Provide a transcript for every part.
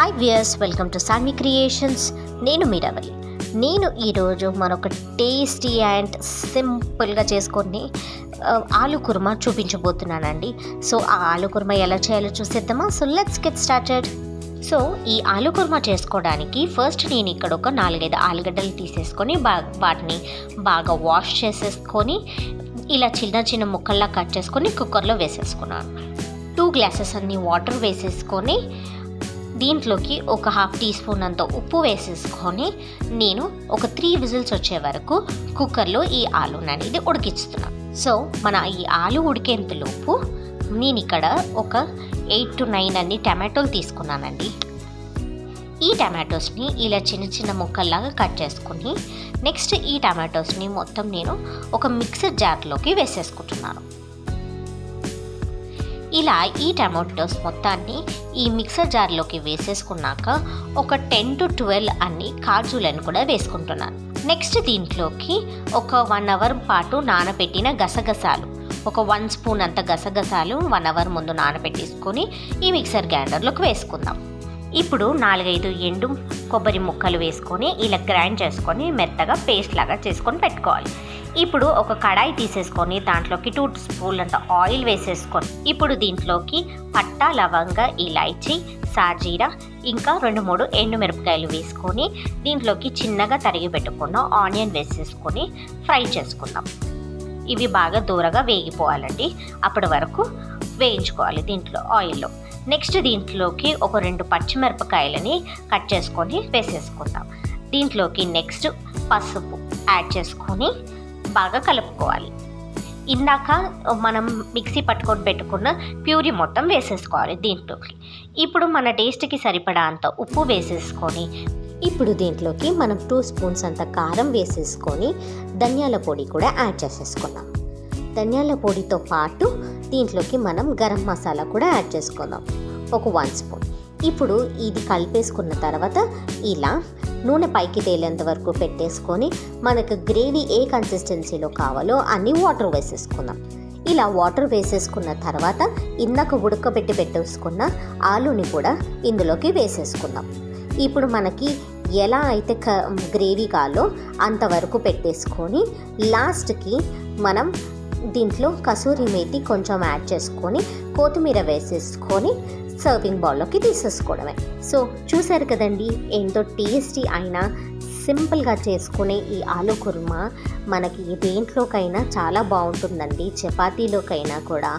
Hi viewers, welcome to Saanvi Creations. నేను మీరావళి. నేను ఈరోజు మరొక టేస్టీ అండ్ సింపుల్గా చేసుకొని ఆలు కుర్మా చూపించబోతున్నానండి. సో ఆ ఆలు కుర్మా ఎలా చేయాలో చూసేద్దామా? So let's get started. So ఈ ఆలు కుర్మా చేసుకోవడానికి ఫస్ట్ నేను ఇక్కడ ఒక 4-5 ఆలుగడ్డలు తీసేసుకొని వాటిని బాగా వాష్ చేసేసుకొని ఇలా చిన్న చిన్న ముక్కల్లా కట్ చేసుకొని కుక్కర్లో వేసేసుకున్నాను. 2 గ్లాసెస్ అన్ని వాటర్ వేసేసుకొని దీంట్లోకి ఒక 1/2 టీ స్పూన్ అంత ఉప్పు వేసేసుకొని నేను ఒక 3 విజిల్స్ వచ్చే వరకు కుక్కర్లో ఈ ఆలుని అనేది ఉడికిస్తున్నాను. సో మన ఈ ఆలు ఉడికేంతలోపు నేను ఇక్కడ ఒక 8 to 9 అన్ని టమాటోలు తీసుకున్నానండి. ఈ టమాటోస్ని ఇలా చిన్న చిన్న ముక్కల్లాగా కట్ చేసుకుని నెక్స్ట్ ఈ టమాటోస్ని మొత్తం నేను ఒక మిక్సర్ జార్లోకి వేసేసుకుంటున్నాను. ఇలా ఈ టమాటోస్ మొత్తాన్ని ఈ మిక్సర్ జార్లోకి వేసేసుకున్నాక ఒక 10 to 12 అన్ని కాజులను కూడా వేసుకుంటున్నాను. నెక్స్ట్ దీంట్లోకి ఒక 1 అవర్ పాటు నానబెట్టిన గసగసాలు, ఒక 1 స్పూన్ అంత గసగసాలు 1 అవర్ ముందు నానబెట్టేసుకొని ఈ మిక్సర్ గ్రైండర్లోకి వేసుకుందాం. ఇప్పుడు 4-5 ఎండు కొబ్బరి ముక్కలు వేసుకొని ఇలా గ్రైండ్ చేసుకొని మెత్తగా పేస్ట్ లాగా చేసుకొని పెట్టుకోవాలి. ఇప్పుడు ఒక కడాయి తీసేసుకొని దాంట్లోకి 2 స్పూన్లు అంత ఆయిల్ వేసేసుకొని ఇప్పుడు దీంట్లోకి పట్టా, లవంగ, ఇలాచీ, సాజీరా ఇంకా 2-3 ఎండుమిరపకాయలు వేసుకొని దీంట్లోకి చిన్నగా తరిగి పెట్టుకున్న ఆనియన్ వేసేసుకొని ఫ్రై చేసుకుందాం. ఇవి బాగా దూరగా వేగిపోవాలండి, అప్పటి వరకు వేయించుకోవాలి దీంట్లో ఆయిల్లో. నెక్స్ట్ దీంట్లోకి ఒక 2 పచ్చిమిరపకాయలని కట్ చేసుకొని వేసేసుకుందాం. దీంట్లోకి నెక్స్ట్ పసుపు యాడ్ చేసుకొని బాగా కలుపుకోవాలి. ఇందాక మనం మిక్సీ పట్టుకొని పెట్టుకున్న ప్యూరీ మొత్తం వేసేసుకోవాలి దీంట్లోకి. ఇప్పుడు మన టేస్ట్కి సరిపడా అంత ఉప్పు వేసేసుకొని ఇప్పుడు దీంట్లోకి మనం 2 స్పూన్స్ అంత కారం వేసేసుకొని ధనియాల పొడి కూడా యాడ్ చేసేసుకున్నాం. ధనియాల పొడితో పాటు దీంట్లోకి మనం గరం మసాలా కూడా యాడ్ చేసుకుందాం, ఒక 1 స్పూన్. ఇప్పుడు ఇది కలిపేసుకున్న తర్వాత ఇలా నూనె పైకి తేలేంత వరకు పెట్టేసుకొని మనకు గ్రేవీ ఏ కన్సిస్టెన్సీలో కావాలో అన్ని వాటర్ వేసేసుకుందాం. ఇలా వాటర్ వేసేసుకున్న తర్వాత ఇందాక ఉడకబెట్టి పెట్టేసుకున్న ఆలుని కూడా ఇందులోకి వేసేసుకుందాం. ఇప్పుడు మనకి ఎలా అయితే గ్రేవీ కావాలో అంతవరకు పెట్టేసుకొని లాస్ట్కి మనం దీంట్లో కసూరి మేతి కొంచెం యాడ్ చేసుకొని కొత్తిమీర వేసేసుకొని సర్వింగ్ బౌల్లోకి తీసేసుకోవడమే. సో చూసారు కదండి, ఎంతో టేస్టీ అయినా సింపుల్గా చేసుకునే ఈ ఆలు కుర్మా మనకి దేంట్లోకైనా చాలా బాగుంటుందండి. చపాతీలోకైనా కూడా,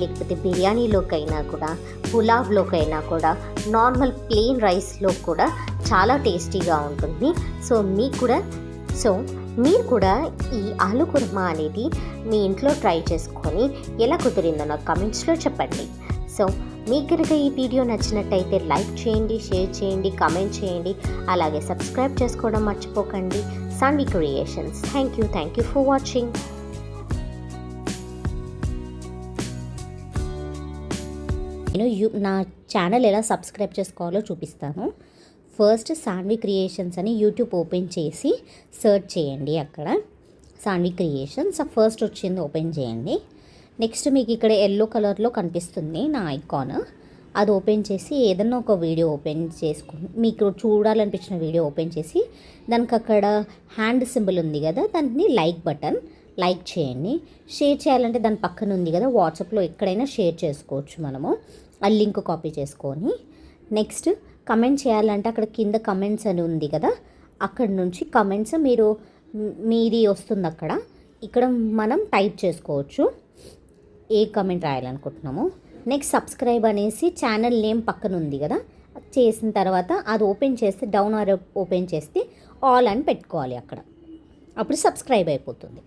లేకపోతే బిర్యానీలోకైనా కూడా, పులావ్లోకైనా కూడా, నార్మల్ ప్లెయిన్ రైస్లో కూడా చాలా టేస్టీగా ఉంటుంది. సో మీరు కూడా ఈ ఆలు కుర్మా అనేది మీ ఇంట్లో ట్రై చేసుకొని ఎలా కుదిరిందో నాకు కమెంట్స్లో చెప్పండి. సో మీకు కనుక ఈ వీడియో నచ్చినట్టయితే లైక్ చేయండి, షేర్ చేయండి, కామెంట్ చేయండి, అలాగే సబ్స్క్రైబ్ చేసుకోవడం మర్చిపోకండి. Saanvi Creations. Thank you for watching. నేను నా ఛానల్ ఎలా సబ్స్క్రైబ్ చేసుకోవాలో చూపిస్తాను. ఫస్ట్ సాన్వి క్రియేషన్స్ అని యూట్యూబ్ ఓపెన్ చేసి సెర్చ్ చేయండి. అక్కడ సాన్వి క్రియేషన్స్ ఫస్ట్ వచ్చింది ఓపెన్ చేయండి. నెక్స్ట్ మీకు ఇక్కడ ఎల్లో కలర్లో కనిపిస్తుంది నా ఐకాన్, అది ఓపెన్ చేసి ఏదన్నా ఒక వీడియో ఓపెన్ చేసుకుని మీకు చూడాలనిపించిన వీడియో ఓపెన్ చేసి దానికి అక్కడ హ్యాండ్ సింబల్ ఉంది కదా, దాన్ని లైక్ బటన్ లైక్ చేయండి. షేర్ చేయాలంటే దాని పక్కన ఉంది కదా, వాట్సాప్లో ఎక్కడైనా షేర్ చేసుకోవచ్చు మనము. ఆ లింక్ కాపీ చేసుకొని నెక్స్ట్ కమెంట్ చేయాలంటే అక్కడ కింద కమెంట్స్ అని ఉంది కదా, అక్కడ నుంచి కమెంట్స్ మీది వస్తుంది. ఇక్కడ మనం టైప్ చేసుకోవచ్చు ఏ కమెంట్ రాయాలనుకుంటున్నాము. నెక్స్ట్ సబ్స్క్రైబ్ అనేసి ఛానల్ నేమ్ పక్కన ఉంది కదా, చేసిన తర్వాత అది ఓపెన్ చేస్తే డౌన్ ఆర్ ఓపెన్ చేస్తే ఆల్ అని పెట్టుకోవాలి అక్కడ, అప్పుడు సబ్స్క్రైబ్ అయిపోతుంది.